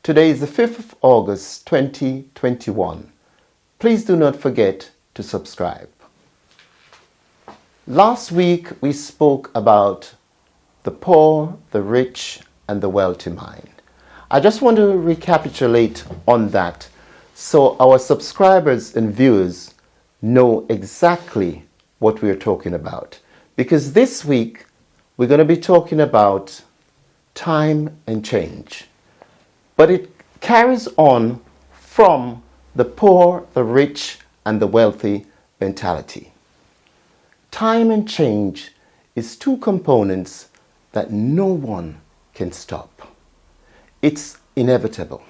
Today is the 5th of August 2021. Please do not forget to subscribe. Last week we spoke about the poor, the rich, and the wealthy mind. I just want to recapitulate on that so our subscribers and viewers know exactly what we are talking about. Because this week we're going to be talking about time and change. But it carries on from the poor, the rich, and the wealthy mentality. Time and change is two components that no one can stop. It's inevitable.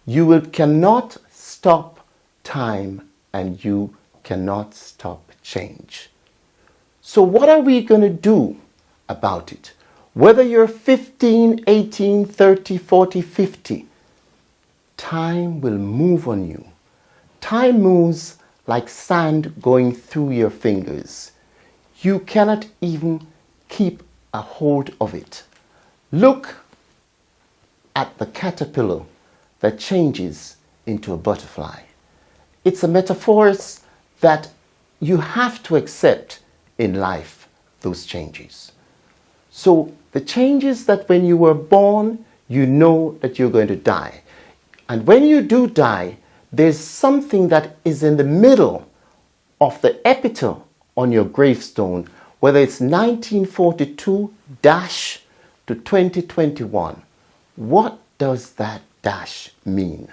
You cannot stop time and you cannot stop change. So what are we going to do about it? Whether you're 15, 18, 30, 40, 50, time will move on you. Time moves like sand going through your fingers. You cannot even keep a hold of it. Look at the caterpillar that changes into a butterfly. It's a metaphor that you have to accept in life, those changes. So the changes that when you were born, you know that you're going to die. And when you do die, there's something that is in the middle of the epitaph on your gravestone, whether it's 1942 dash to 2021. What does that dash mean?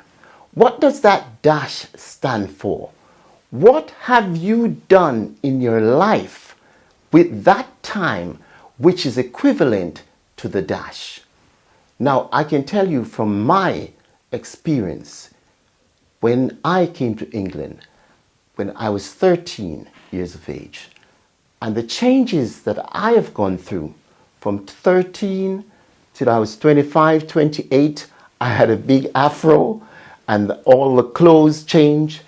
What does that dash stand for? What have you done in your life with that time which is equivalent to the dash? Now, I can tell you from my experience, when I came to England, when I was 13 years of age, and the changes that I have gone through from 13 till I was 25, 28, I had a big afro and all the clothes changed.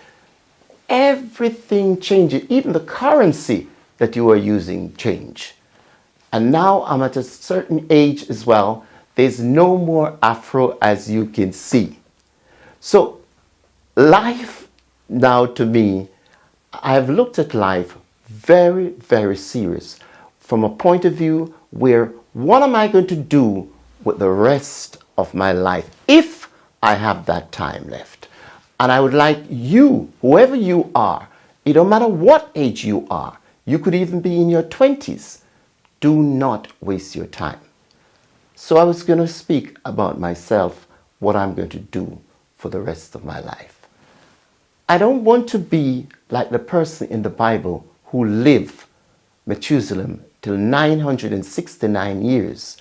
Everything changes, even the currency that you are using change. And now I'm at a certain age as well. There's no more afro, as you can see. So life now, to me, I've looked at life very, very serious from a point of view where what am I going to do with the rest of my life if I have that time left? And I would like you, whoever you are, it don't matter what age you are, you could even be in your 20s, do not waste your time. So I was going to speak about myself, what I'm going to do for the rest of my life. I don't want to be like the person in the Bible who lived, Methuselah, till 969 years.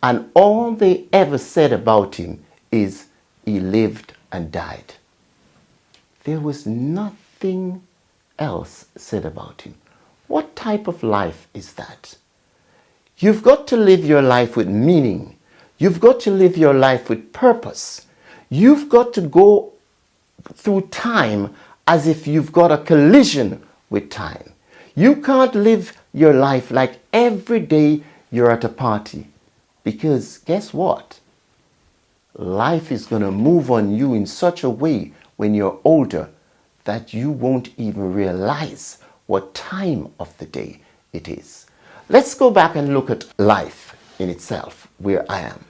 And all they ever said about him is he lived and died. There was nothing else said about him. What type of life is that? You've got to live your life with meaning. You've got to live your life with purpose. You've got to go through time as if you've got a collision with time. You can't live your life like every day you're at a party. Because guess what? Life is going to move on you in such a way when you're older that you won't even realize what time of the day it is. Let's go back and look at life in itself, where I am,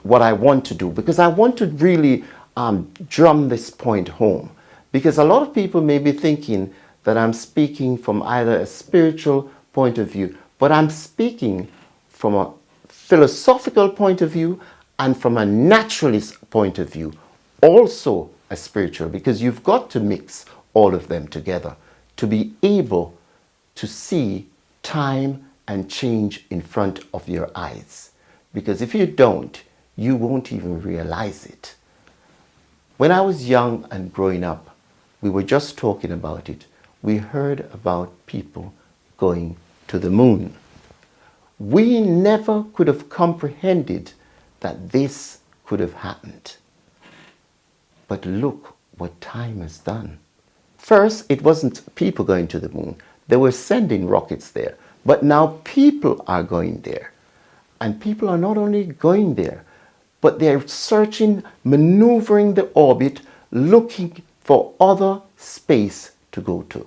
what I want to do, because I want to really drum this point home. Because a lot of people may be thinking that I'm speaking from either a spiritual point of view, but I'm speaking from a philosophical point of view and from a naturalist point of view, also a spiritual, because you've got to mix all of them together to be able to see time and change in front of your eyes. Because if you don't, you won't even realize it. When I was young and growing up, we were just talking about it. We heard about people going to the moon. We never could have comprehended that this could have happened. But look what time has done. First, it wasn't people going to the moon. They were sending rockets there. But now people are going there. And people are not only going there, but they're searching, maneuvering the orbit, looking for other space to go to.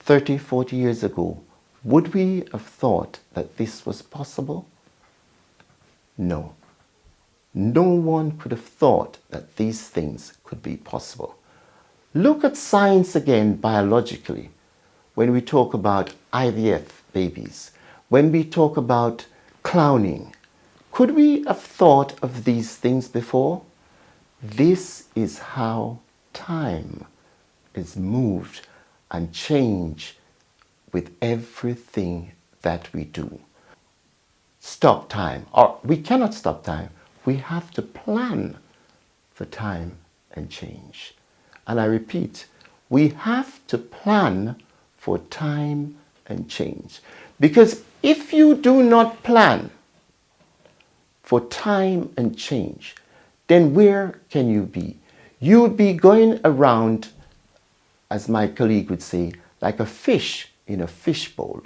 30, 40 years ago, would we have thought that this was possible? No. No one could have thought that these things could be possible. Look at science again biologically. When we talk about IVF babies, when we talk about clowning, could we have thought of these things before? This is how time is moved and changed with everything that we do. Stop time, or we cannot stop time. We have to plan for time and change. And I repeat, we have to plan for time and change. Because if you do not plan for time and change, then where can you be? You would be going around, as my colleague would say, like a fish in a fishbowl.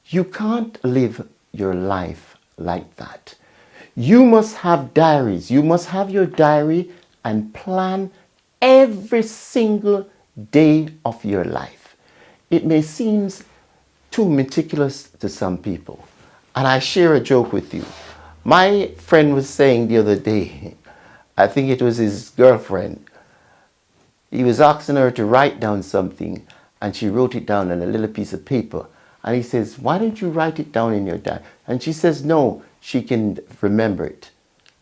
You can't live your life like that. You must have diaries. You must have your diary and plan every single day of your life. It may seem too meticulous to some people. And I share a joke with you. My friend was saying the other day, I think it was his girlfriend, he was asking her to write down something, and she wrote it down on a little piece of paper. And he says, why don't you write it down in your diary? And she says, no, she can remember it.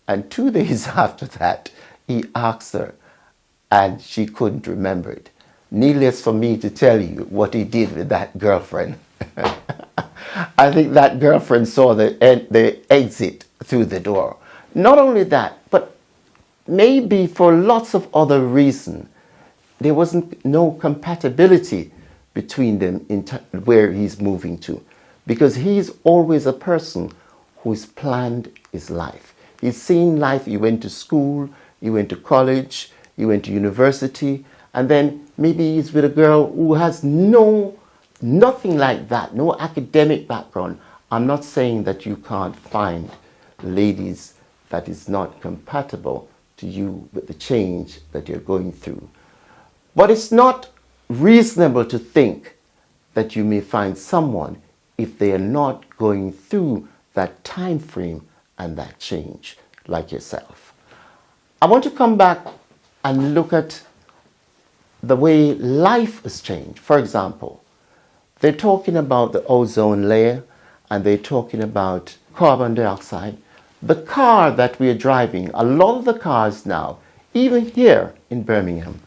And 2 days after that, he asked her, and she couldn't remember it. Needless for me to tell you what he did with that girlfriend. I think that girlfriend saw the exit through the door. Not only that, but maybe for lots of other reasons, there wasn't no compatibility between them in where he's moving to. Because he's always a person who's planned his life. He's seen life. He went to school, he went to college, he went to university, and then maybe he's with a girl who has nothing like that, no academic background. I'm not saying that you can't find ladies that is not compatible to you with the change that you're going through. But it's not reasonable to think that you may find someone if they are not going through that time frame and that change like yourself. I want to come back and look at the way life has changed. For example, they're talking about the ozone layer and they're talking about carbon dioxide. The car that we are driving, a lot of the cars now, even here in Birmingham,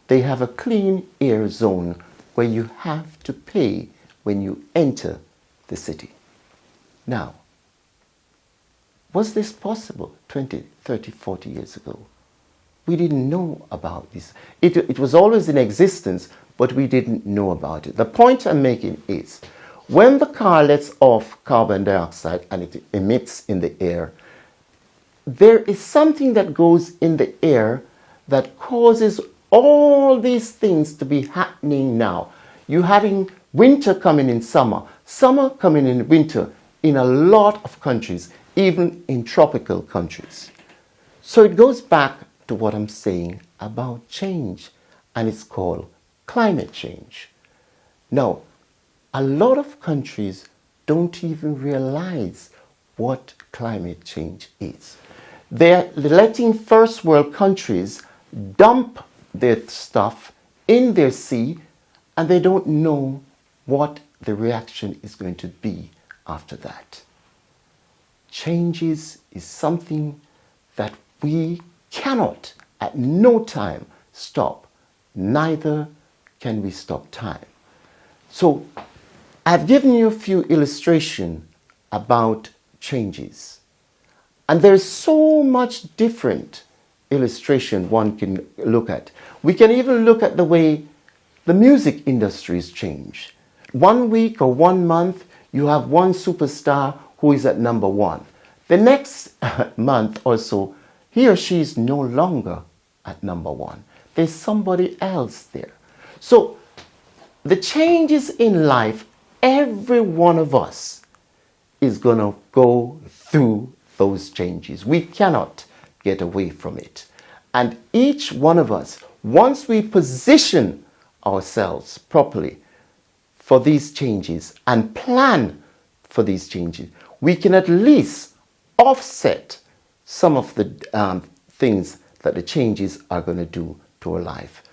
they have a clean air zone where you have to pay when you enter the city. Now, was this possible 20, 30, 40 years ago? We didn't know about this. It was always in existence, but we didn't know about it. The point I'm making is, when the car lets off carbon dioxide and it emits in the air, there is something that goes in the air that causes all these things to be happening now. You're having winter coming in summer, summer coming in winter in a lot of countries, even in tropical countries. So it goes back to what I'm saying about change, and it's called climate change. Now, a lot of countries don't even realize what climate change is. They're letting first world countries dump their stuff in their sea, and they don't know what the reaction is going to be after that. Changes is something that we cannot at no time stop. Neither can we stop time. So I've given you a few illustrations about changes. And there's so much different illustration one can look at. We can even look at the way the music industries change. 1 week or 1 month, you have one superstar who is at number 1. The next month or so, he or she is no longer at number 1. There's somebody else there. So the changes in life, every one of us is going to go through those changes. We cannot get away from it. And each one of us, once we position ourselves properly for these changes and plan for these changes, we can at least offset some of the things that the changes are going to do to our life.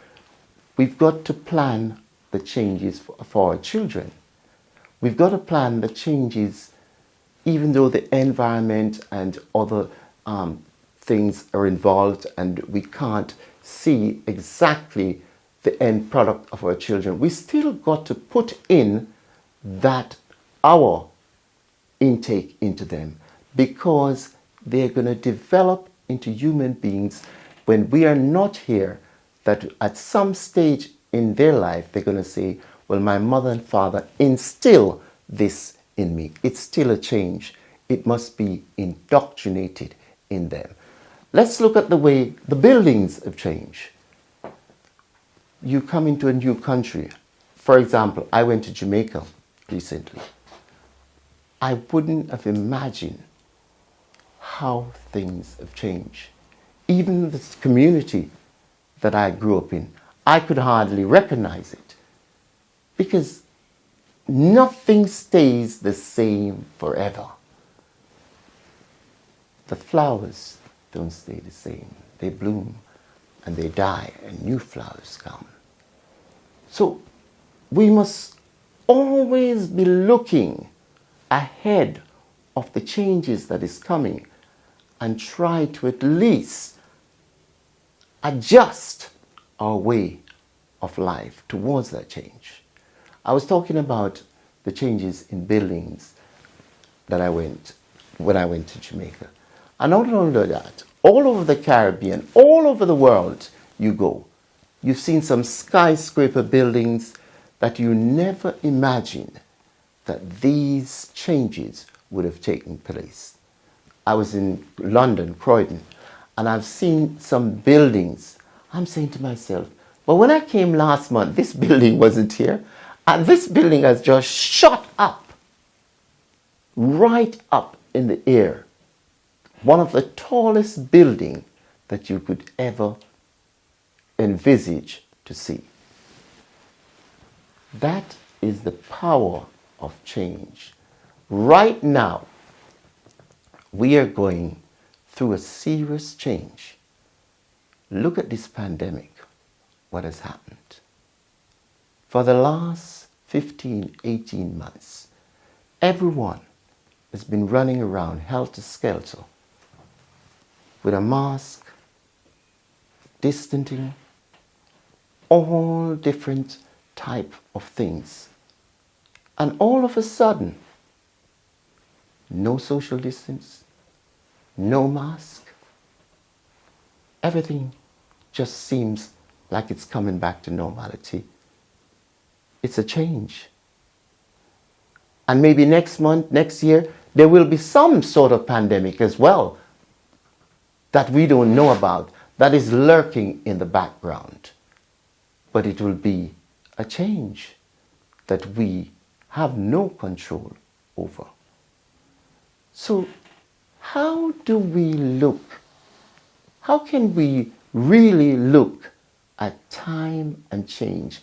We've got to plan the changes for our children. We've got to plan the changes even though the environment and other things are involved and we can't see exactly the end product of our children. We still got to put in that our intake into them, because they're going to develop into human beings when we are not here, that at some stage in their life they're going to say, well, my mother and father instill this in me. It's still a change. It must be indoctrinated in them. Let's look at the way the buildings have changed. You come into a new country. For example, I went to Jamaica recently. I wouldn't have imagined how things have changed. Even the community that I grew up in, I could hardly recognize it, because nothing stays the same forever. The flowers don't stay the same. They bloom and they die and new flowers come. So we must always be looking ahead of the changes that is coming and try to at least adjust our way of life towards that change. I was talking about the changes in buildings that when I went to Jamaica. And not only that, all over the Caribbean, all over the world you go, you've seen some skyscraper buildings that you never imagined that these changes would have taken place. I was in London, Croydon, and I've seen some buildings. I'm saying to myself, well, when I came last month, this building wasn't here. And this building has just shot up, right up in the air. One of the tallest buildings that you could ever envisage to see. That is the power of change. Right now, we are going through a serious change. Look at this pandemic, what has happened. For the last 15, 18 months, everyone has been running around helter-skelter with a mask, distancing, all different type of things. And all of a sudden, no social distance, no mask. Everything just seems like it's coming back to normality. It's a change. And maybe next month, next year, there will be some sort of pandemic as well that we don't know about, that is lurking in the background. But it will be a change that we have no control over. So how do we look? How can we really look at time and change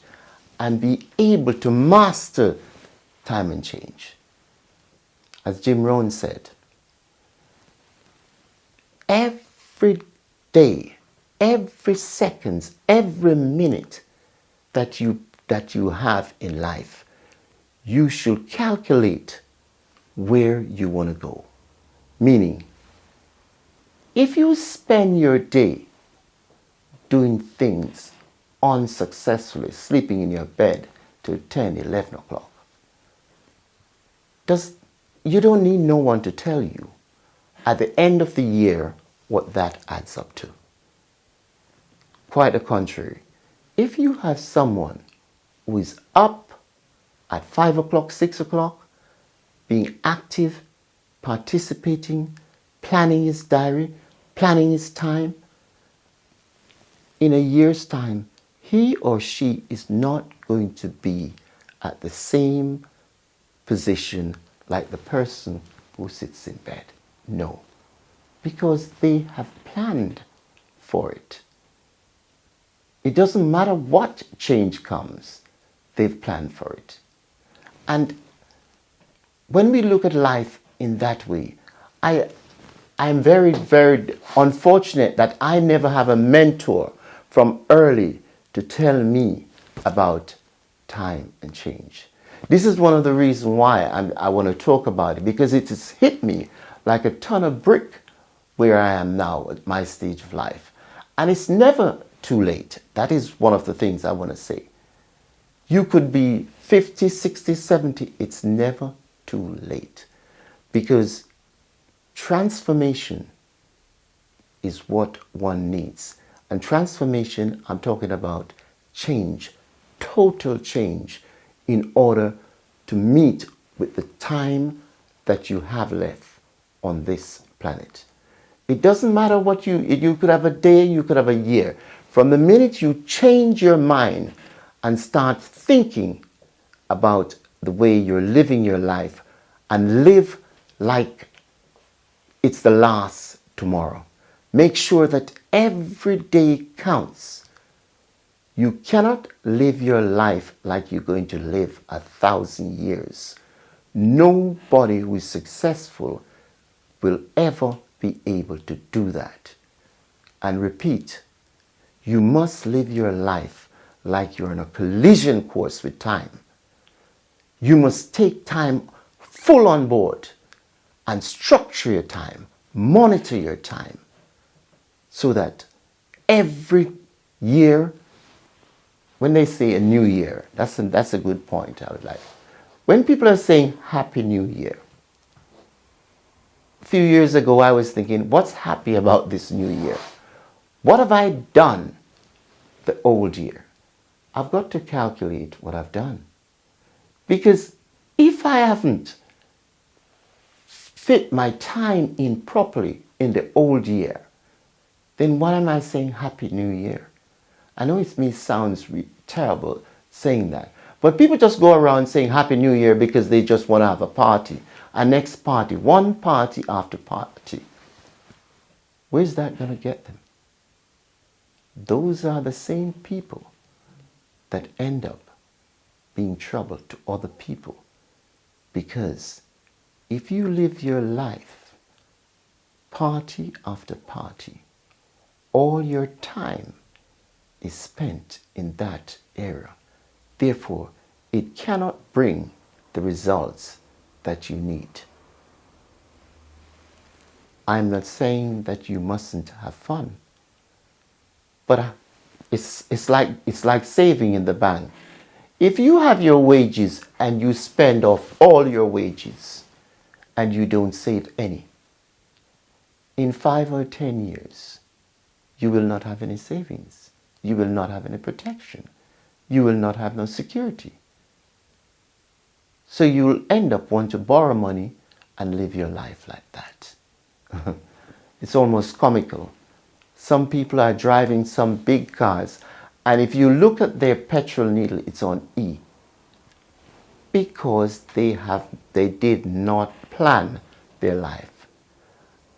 and be able to master time and change? As Jim Rohn said, every day, every second, every minute that you have in life, you should calculate where you want to go. Meaning, if you spend your day doing things unsuccessfully, sleeping in your bed till 10, 11 o'clock, you don't need no one to tell you at the end of the year what that adds up to. Quite the contrary. If you have someone who is up at 5 o'clock, 6 o'clock, being active, participating, planning his diary, planning his time, in a year's time, he or she is not going to be at the same position like the person who sits in bed. No. because they have planned for it. It doesn't matter what change comes, they've planned for it. And when we look at life in that way, I'm very, very unfortunate that I never have a mentor from early to tell me about time and change. This is one of the reasons why I want to talk about it, because it has hit me like a ton of brick where I am now at my stage of life. And it's never too late. That is one of the things I want to say. You could be 50, 60, 70. It's never too late, because transformation is what one needs. And transformation, I'm talking about change, total change, in order to meet with the time that you have left on this planet. It doesn't matter what you could have a day, you could have a year. From the minute you change your mind and start thinking about the way you're living your life, and live like it's the last tomorrow. Make sure that every day counts. You cannot live your life like you're going to live 1,000 years. Nobody who is successful will ever be able to do that. And repeat, you must live your life like you're on a collision course with time. You must take time full on board and structure your time, monitor your time, so that every year, when they say a new year, that's a good point I would like. When people are saying Happy New Year, a few years ago I was thinking, what's happy about this new year? What have I done the old year? I've got to calculate what I've done. Because if I haven't fit my time in properly in the old year, then why am I saying Happy New Year? I know it may sound terrible saying that, but people just go around saying Happy New Year because they just want to have a party, a next party, one party after party. Where's that going to get them? Those are the same people that end up being trouble to other people, because if you live your life party after party, all your time is spent in that area. Therefore, it cannot bring the results that you need. I'm not saying that you mustn't have fun, but it's like saving in the bank. If you have your wages and you spend off all your wages and you don't save any, in 5 or 10 years, you will not have any savings. You will not have any protection. You will not have no security. So you will end up wanting to borrow money and live your life like that. It's almost comical. Some people are driving some big cars, and if you look at their petrol needle, it's on E. Because they did not plan their life.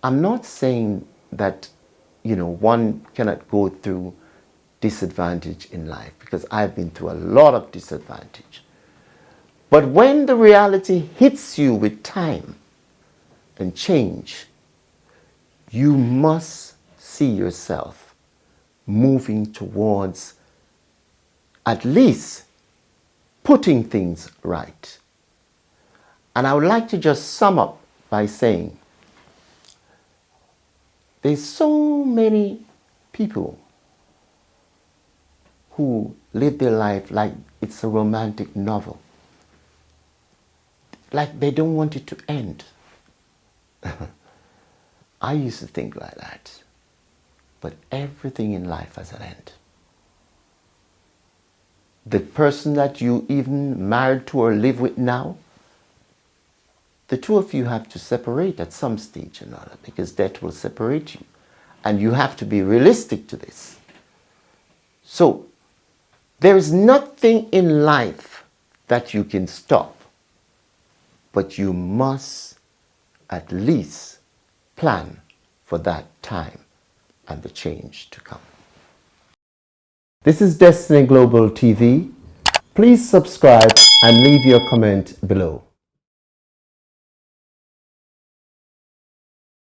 I'm not saying that, one cannot go through disadvantage in life, because I've been through a lot of disadvantage. But when the reality hits you with time and change, you must see yourself moving towards at least putting things right. And I would like to just sum up by saying, there's so many people who live their life like it's a romantic novel. Like they don't want it to end. I used to think like that. But everything in life has an end. The person that you even married to or live with now, the two of you have to separate at some stage or another, because death will separate you. And you have to be realistic to this. So, there is nothing in life that you can stop, but you must at least plan for that time and the change to come. This is Destiny Global TV. Please subscribe and leave your comment below.